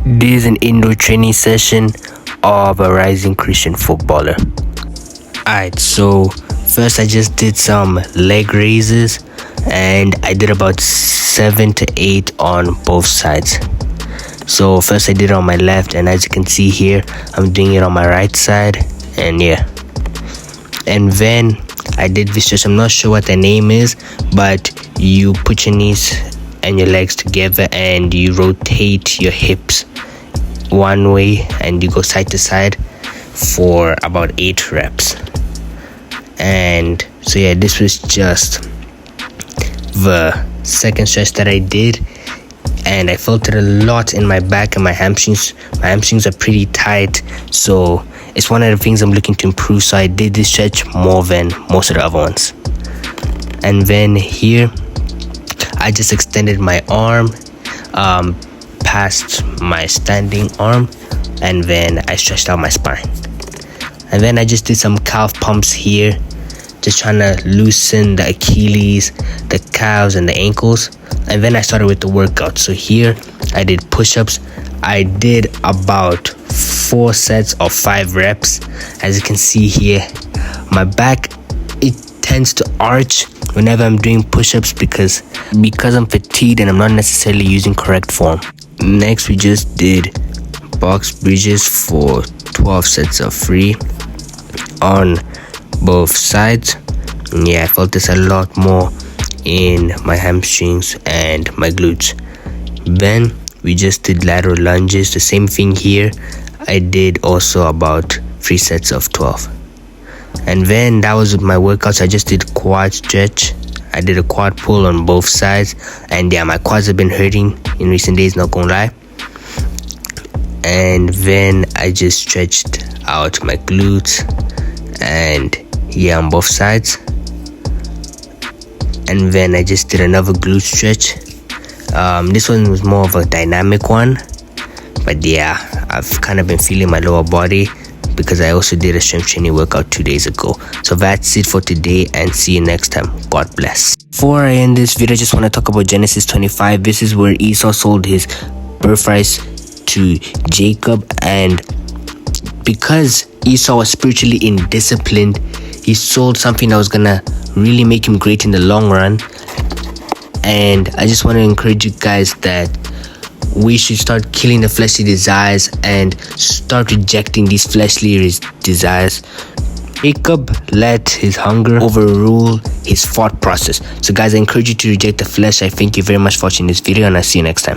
This is an indoor training session of a rising Christian footballer. Alright, so first I just did some leg raises and I did about 7 to 8 on both sides. So first I did it on my left, and as you can see here, I'm doing it on my right side, and yeah. And then I did this stretch. I'm not sure what the name is, but you put your knees and your legs together and you rotate your hips one way and you go side to side for about 8 reps. And so yeah, this was just the second stretch that I did, and I felt it a lot in my back and my hamstrings. My hamstrings are pretty tight, so it's one of the things I'm looking to improve. So I did this stretch more than most of the other ones. And then here I just extended my arm past my standing arm, and then I stretched out my spine. And then I just did some calf pumps here, just trying to loosen the Achilles, the calves, and the ankles. And then I started with the workout. So here I did push-ups. I did about 4 sets of 5 reps. As you can see here, my back, it tends to arch whenever I'm doing push-ups because I'm fatigued and I'm not necessarily using correct form. Next, we just did box bridges for 12 sets of 3 on both sides. And yeah, I felt this a lot more in my hamstrings and my glutes. Then we just did lateral lunges, the same thing here. I did also about 3 sets of 12. And then that was my workouts. I just did quad stretch. I did a quad pull on both sides, and yeah, my quads have been hurting in recent days, not gonna lie. And then I just stretched out my glutes, and yeah, on both sides. And then I just did another glute stretch. This one was more of a dynamic one, but yeah, I've kind of been feeling my lower body because I also did a strength training workout 2 days ago. So that's it for today, and see you next time. God bless. Before I end this video, I just want to talk about Genesis 25. This is where Esau sold his birthrights to Jacob, and because Esau was spiritually indisciplined, he sold something that was gonna really make him great in the long run. And I just want to encourage you guys that we should start killing the fleshly desires and start rejecting these fleshly desires. Jacob let his hunger overrule his thought process. So guys, I encourage you to reject the flesh. I thank you very much for watching this video, and I'll see you next time.